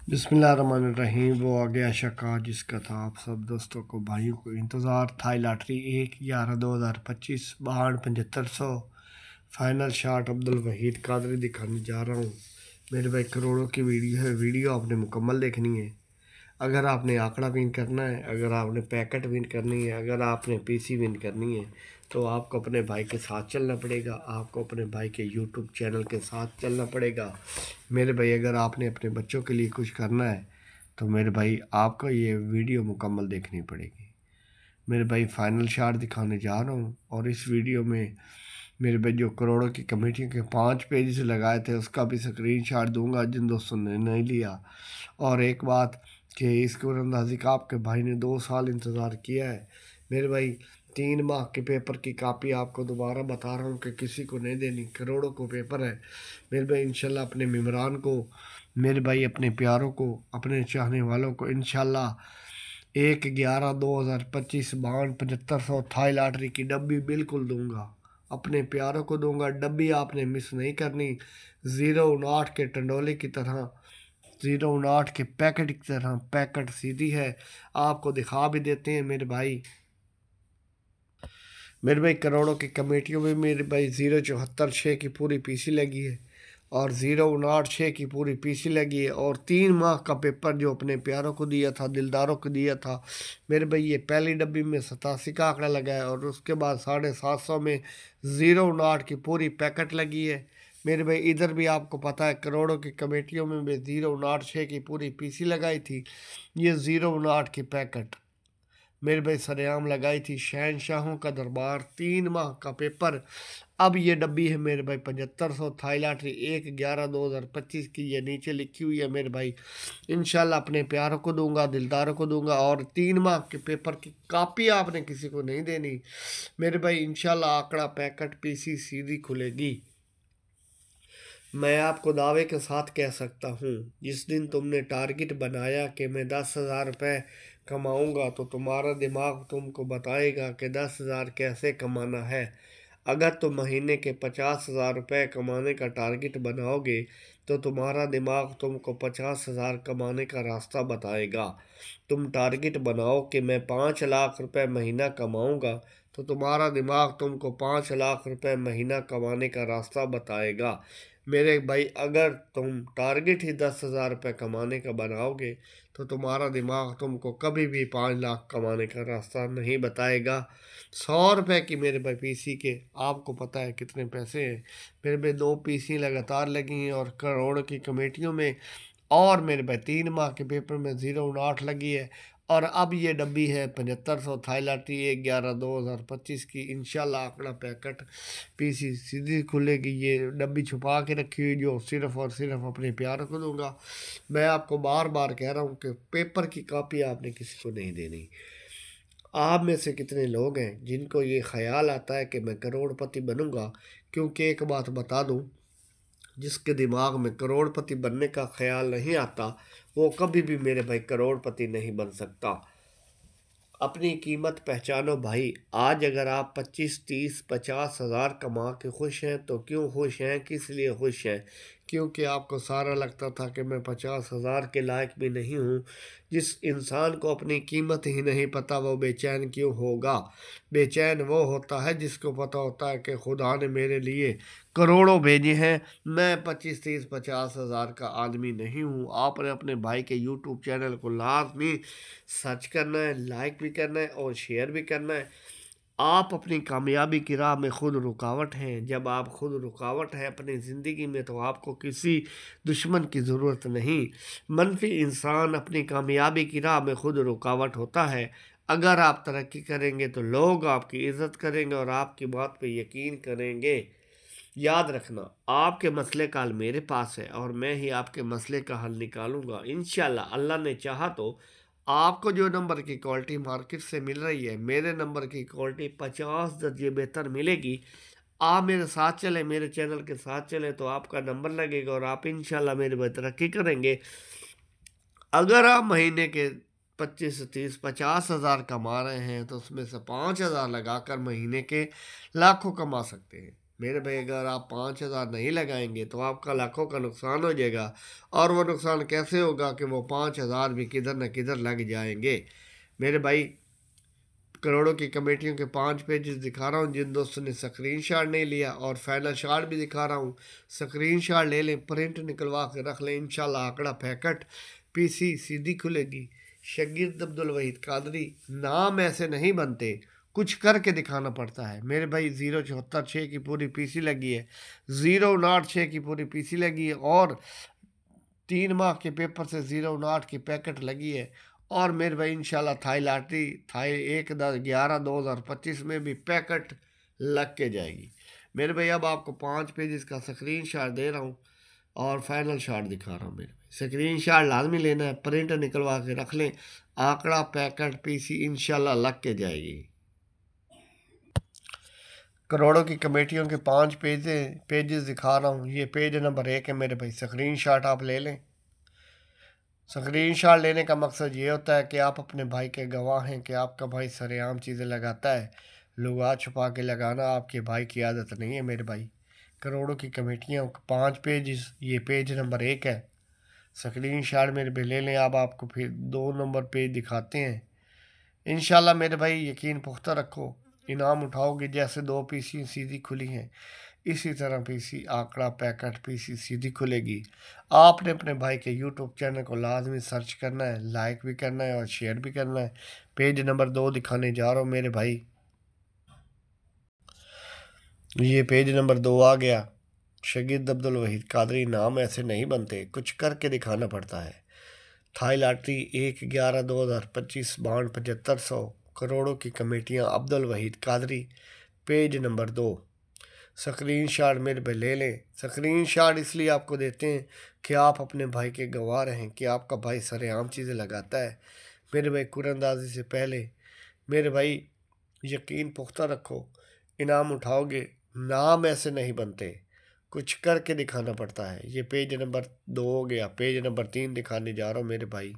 बिस्मिल्लाहिर्रहमानिर्रहीम। वो आ गया शका जिसका था आप सब दोस्तों को भाइयों को इंतज़ार। Thai lottery 1/11/2025 62,7500 final shot Abdul Wahid Qadri दिखाने जा रहा हूँ। मेरे भाई करोड़ों की वीडियो है, वीडियो आपने मुकम्मल देखनी है। अगर आपने आंकड़ा विन करना है, अगर आपने पैकेट विन करनी है, अगर आपने पीसी विन करनी है तो आपको अपने भाई के साथ चलना पड़ेगा। आपको अपने भाई के यूट्यूब चैनल के साथ चलना पड़ेगा। मेरे भाई अगर आपने अपने बच्चों के लिए कुछ करना है तो मेरे भाई आपको ये वीडियो मुकम्मल देखनी पड़ेगी। मेरे भाई फाइनल शॉट दिखाने जा रहा हूँ और इस वीडियो में मेरे भाई जो करोड़ों की कमेटियों के 5 पेज लगाए थे उसका भी स्क्रीनशॉट दूंगा जिन दोस्तों ने नहीं लिया। और एक बात कि इसको अंदाजी का आपके भाई ने 2 साल इंतज़ार किया है। मेरे भाई 3 माह के पेपर की कापी आपको दोबारा बता रहा हूँ कि किसी को नहीं देनी, करोड़ों को पेपर है। मेरे भाई इंशाल्लाह अपने मेम्बरान को, मेरे भाई अपने प्यारों को, अपने चाहने वालों को इंशाल्लाह 1/11/2025 62,7500 थाई लॉटरी की डब्बी बिल्कुल दूंगा। अपने प्यारों को दूंगा, डब्बी आपने मिस नहीं करनी। 0 9 के टंडोले की तरह, 0 9 के पैकेट की तरह पैकेट सीधी है। आपको दिखा भी देते हैं मेरे भाई करोड़ों की कमेटियों में मेरे भाई 074/6 की पूरी पीसी लगी है और 0 9 6 की पूरी पीसी लगी है और 3 माह का पेपर जो अपने प्यारों को दिया था, दिलदारों को दिया था। मेरे भाई ये पहली डब्बी में 87 का आंकड़ा लगा है और उसके बाद 750 में 0 9 की पूरी पैकेट लगी है। मेरे भाई इधर भी आपको पता है करोड़ों की कमेटियों में भी 0 9 6 की पूरी पीसी लगाई थी। ये 0 9 की पैकेट मेरे भाई सरेआम लगाई थी। शहनशाहों का दरबार 3 माह का पेपर। अब ये डब्बी है मेरे भाई 7500 थाई लॉटरी 1/11/2025 की। ये नीचे लिखी हुई है मेरे भाई। इंशाल्लाह अपने प्यारों को दूंगा, दिलदारों को दूंगा और 3 माह के पेपर की कापी आपने किसी को नहीं देनी मेरे भाई। इंशाल्लाह आंकड़ा पैकेट पीसी सीधी खुलेगी। मैं आपको दावे के साथ कह सकता हूँ, जिस दिन तुमने टारगेट बनाया कि मैं 10,000 रुपये कमाऊँगा तो तुम्हारा दिमाग तुमको बताएगा कि 10,000 कैसे कमाना है। अगर तुम महीने के 50,000 रुपये कमाने का टारगेट बनाओगे तो तुम्हारा दिमाग तुमको 50,000 कमाने का रास्ता बताएगा। तुम टारगेट बनाओ कि मैं 5 लाख रुपये महीना कमाऊँगा तो तुम्हारा दिमाग तुमको 5 लाख रुपये महीना कमाने का रास्ता बताएगा। मेरे भाई अगर तुम टारगेट ही 10,000 रुपये कमाने का बनाओगे तो तुम्हारा दिमाग तुमको कभी भी 5 लाख कमाने का रास्ता नहीं बताएगा। 100 रुपये की मेरे भाई पीसी के आपको पता है कितने पैसे हैं। मेरे भाई 2 पीसी लगातार लगी हैं और करोड़ की कमेटियों में और मेरे भाई 3 माह के पेपर में 0 9 लगी है। और अब ये डब्बी है 7500 थाई लॉटरी 1/11/2025 की। इंशाल्लाह आंकड़ा पैकेट पीसी सीधी खुलेगी। ये डब्बी छुपा के रखी हुई जो सिर्फ और सिर्फ अपने प्यार को दूंगा। मैं आपको बार बार कह रहा हूँ कि पेपर की कॉपी आपने किसी को नहीं देनी। आप में से कितने लोग हैं जिनको ये ख्याल आता है कि मैं करोड़पति बनूंगा? क्योंकि एक बात बता दूं, जिसके दिमाग में करोड़पति बनने का ख्याल नहीं आता वो कभी भी मेरे भाई करोड़पति नहीं बन सकता। अपनी कीमत पहचानो भाई। आज अगर आप 25 30 50 हज़ार कमा के खुश हैं तो क्यों खुश हैं, किस लिए खुश हैं? क्योंकि आपको सारा लगता था कि मैं 50,000 के लायक भी नहीं हूँ। जिस इंसान को अपनी कीमत ही नहीं पता वो बेचैन क्यों होगा? बेचैन वो होता है जिसको पता होता है कि खुदा ने मेरे लिए करोड़ों भेजे हैं। मैं 25 30 50 हज़ार का आदमी नहीं हूँ। आपने अपने भाई के यूट्यूब चैनल को लाजमी सर्च करना है, लाइक भी करना है और शेयर भी करना है। आप अपनी कामयाबी की राह में खुद रुकावट हैं। जब आप खुद रुकावट हैं अपनी ज़िंदगी में तो आपको किसी दुश्मन की ज़रूरत नहीं। मनफी इंसान अपनी कामयाबी की राह में खुद रुकावट होता है। अगर आप तरक्की करेंगे तो लोग आपकी इज़्ज़त करेंगे और आपकी बात पे यकीन करेंगे। याद रखना, आपके मसले का हल मेरे पास है और मैं ही आपके मसले का हल निकालूंगा इंशाल्लाह। अल्लाह ने चाहा तो आपको जो नंबर की क्वालिटी मार्केट से मिल रही है मेरे नंबर की क्वालिटी 50 दर्जे बेहतर मिलेगी। आप मेरे साथ चलें, मेरे चैनल के साथ चलें तो आपका नंबर लगेगा और आप इंशाल्लाह मेरे में तरक्की करेंगे। अगर आप महीने के 25 30 50 हज़ार कमा रहे हैं तो उसमें से 5,000 लगाकर महीने के लाखों कमा सकते हैं। मेरे भाई अगर आप 5,000 नहीं लगाएंगे तो आपका लाखों का नुकसान हो जाएगा। और वो नुकसान कैसे होगा कि वो 5,000 भी किधर न किधर लग जाएंगे। मेरे भाई करोड़ों की कमेटियों के 5 पेजेस दिखा रहा हूँ, जिन दोस्तों ने स्क्रीन शॉट नहीं लिया, और फाइनल शॉट भी दिखा रहा हूँ। स्क्रीन शॉट ले लें, प्रिंट निकलवा के रख लें, इंशाल्लाह आंकड़ा पैकेट पीसी सीधी खुलेगी। शगीर अब्दुल वहीद कादरी, नाम ऐसे नहीं बनते, कुछ करके दिखाना पड़ता है। मेरे भाई 074 की पूरी पीसी लगी है, 096 की पूरी पीसी लगी है, और 3 माह के पेपर से 0 9 की पैकेट लगी है। और मेरे भाई इंशाल्लाह थाई लॉटरी थाई 1/10/11/2025 में भी पैकेट लग के जाएगी। मेरे भाई अब आपको 5 पेजेस का स्क्रीन शॉट दे रहा हूँ और फाइनल शॉट दिखा रहा हूँ। मेरे भाई स्क्रीन शॉट लाजमी लेना है, प्रिंट निकलवा के रख लें, आंकड़ा पैकेट पीसी इंशाल्लाह लग के जाएगी। करोड़ों की कमेटियों के 5 पेजेस दिखा रहा हूँ। ये पेज नंबर 1 है मेरे भाई, स्क्रीन शॉट आप ले लें। स्क्रीन शॉट लेने का मकसद ये होता है कि आप अपने भाई के गवाह हैं कि आपका भाई सरेआम चीज़ें लगाता है। लुगा छुपा के लगाना आपके भाई की आदत नहीं है मेरे भाई। करोड़ों की कमेटियाँ 5 पेज, ये पेज नंबर 1 है। स्क्रीन शॉट मेरे भाई ले लें। अब आपको फिर 2 नंबर पेज दिखाते हैं। इंशाल्लाह मेरे भाई यकीन पुख्ता रखो, इनाम उठाओगे। जैसे 2 पीसी सीधी खुली हैं, इसी तरह पीसी आंकड़ा पैकेट पीसी सीधी खुलेगी। आपने अपने भाई के यूट्यूब चैनल को लाजमी सर्च करना है, लाइक भी करना है और शेयर भी करना है। पेज नंबर 2 दिखाने जा रहा हूँ मेरे भाई। ये पेज नंबर 2 आ गया। शगीर अब्दुल वहीद कादरी, नाम ऐसे नहीं बनते, कुछ करके दिखाना पड़ता है। थाई लॉटरी 1/11/2025 बाउंड 7500 करोड़ों की कमेटियाँ Abdul Wahid Qadri, page number 2। Screenshot मेरे पे ले लें। स्क्रीन शॉट इसलिए आपको देते हैं कि आप अपने भाई के गवाह रहें कि आपका भाई सरेआम चीज़ें लगाता है। मेरे भाई कुरंदाजी से पहले मेरे भाई यकीन पुख्ता रखो, इनाम उठाओगे। नाम ऐसे नहीं बनते, कुछ करके दिखाना पड़ता है। ये पेज नंबर 2 हो गया। पेज नंबर 3 दिखाने जा रहा हूँ मेरे भाई।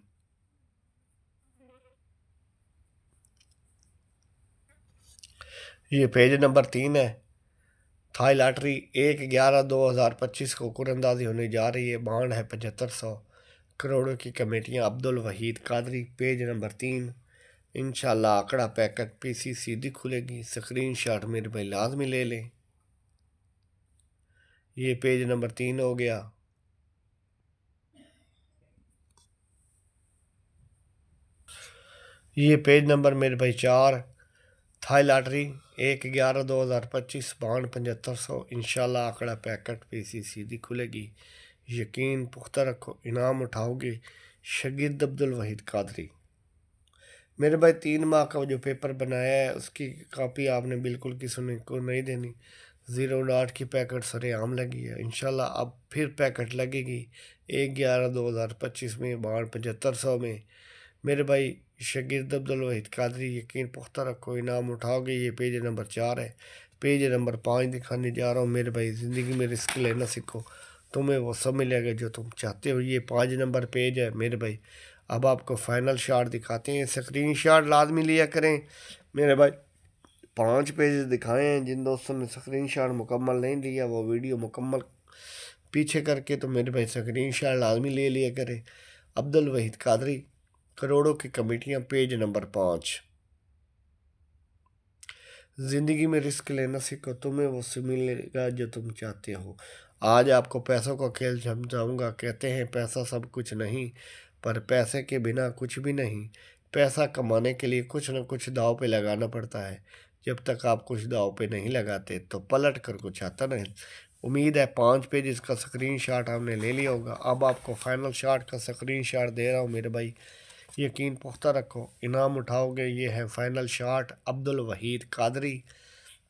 ये पेज नंबर 3 है। थाई लॉटरी 1/11/2025 को कुरंदाजी होने जा रही है। बाउंड है 7500 करोड़ों की कमेटियां अब्दुल वहीद कादरी, पेज नंबर 3। इंशाल्लाह आंकड़ा पैकेट पीसी सीधी खुलेगी। स्क्रीन शॉट मेरे भाई लाजमी ले लें। ये पेज नंबर 3 हो गया। ये पेज नंबर मेरे भाई 4। थाई लॉटरी 1/11/2025 बाउंड 7500 इंशाल्लाह आंकड़ा पैकेट पीसी सीधी खुलेगी। यकीन पुख्ता रखो, इनाम उठाओगे। शगीर अब्दुल वहीद कादरी। मेरे भाई 3 माह का जो पेपर बनाया है उसकी कॉपी आपने बिल्कुल किसी को नहीं देनी। 0 9 की पैकेट सरेआम लगी है। इंशाल्लाह अब फिर पैकेट लगेगी 1/11/2025 में बाउंड 7500 में। मेरे भाई शगीर अब्दुल वहीद कादरी, यकीन पुख्ता रखो, इनाम उठाओगे। ये पेज नंबर 4 है। पेज नंबर 5 दिखाने जा रहा हूँ मेरे भाई। ज़िंदगी में रिस्क लेना सीखो, तुम्हें वो सब मिलेगा जो तुम चाहते हो। ये 5 नंबर पेज है मेरे भाई। अब आपको फाइनल शॉट दिखाते हैं। स्क्रीन शॉट लाजमी लिया करें मेरे भाई। 5 पेज दिखाए हैं। जिन दोस्तों ने स्क्रीन शॉट मुकम्मल नहीं लिया वो वीडियो मुकम्मल पीछे करके तो मेरे भाई स्क्रीन शॉट लाजमी ले लिया करें। अब्दुल वहीद कादरी, करोड़ों की कमेटियाँ, पेज नंबर 5। ज़िंदगी में रिस्क लेना सीखो, तुम्हें वो मिलेगा जो तुम चाहते हो। आज आपको पैसों का खेल समझाऊंगा। कहते हैं पैसा सब कुछ नहीं, पर पैसे के बिना कुछ भी नहीं। पैसा कमाने के लिए कुछ न कुछ दाव पे लगाना पड़ता है। जब तक आप कुछ दाव पे नहीं लगाते तो पलट कर कुछ आता नहीं। उम्मीद है 5 पेज इसका स्क्रीन शॉट आपने ले लिया होगा। अब आपको फाइनल शॉट का स्क्रीन शॉट दे रहा हूँ मेरे भाई। यकीन पुख्ता रखो, इनाम उठाओगे। ये है final shot Abdul Wahid Qadri.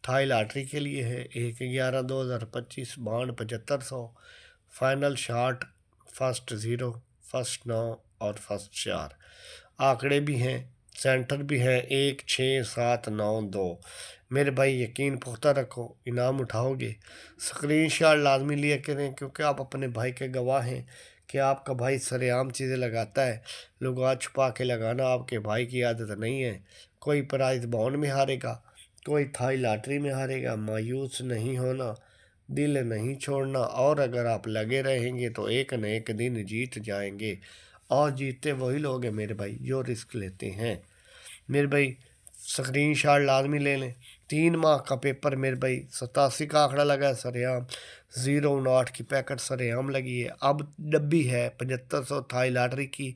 Thai lottery के लिए है 1/11/2025 bound 7500। Final shot first 0, first 9 और फर्स्ट 4। आंकड़े भी हैं, सेंटर भी हैं 1 6 7 9 2। मेरे भाई यकीन पुख्ता रखो, इनाम उठाओगे। स्क्रीन शॉट लाजमी लिया करें क्योंकि आप अपने भाई के गवाह हैं कि आपका भाई सरेआम चीज़ें लगाता है। लुगा छुपा के लगाना आपके भाई की आदत नहीं है। कोई प्राइज बाउंड में हारेगा, कोई थाई लॉटरी में हारेगा। मायूस नहीं होना, दिल नहीं छोड़ना, और अगर आप लगे रहेंगे तो एक न एक दिन जीत जाएंगे। और जीतते वही लोग हैं मेरे भाई जो रिस्क लेते हैं। मेरे भाई स्क्रीन शॉट लाजमी ले लें। 3 माह का पेपर मेरे भाई 87 का आंकड़ा लगा है सरेआम। 0 9 की पैकेट सरेआम लगी है। अब डब्बी है 7500 थाई लॉटरी की,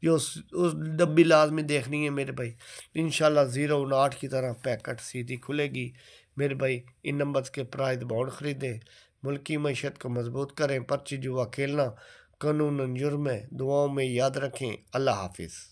जो उस डब्बी लाजमी देखनी है मेरे भाई। इंशाल्लाह 0 9 की तरह पैकेट सीधी खुलेगी मेरे भाई। इन नंबर्स के प्राइज बॉन्ड ख़रीदें, मुल्की मीशत को मजबूत करें। पर्ची जुआ खेलना कानूनन जुर्म है। दुआओं में याद रखें। अल्लाह हाफिज़।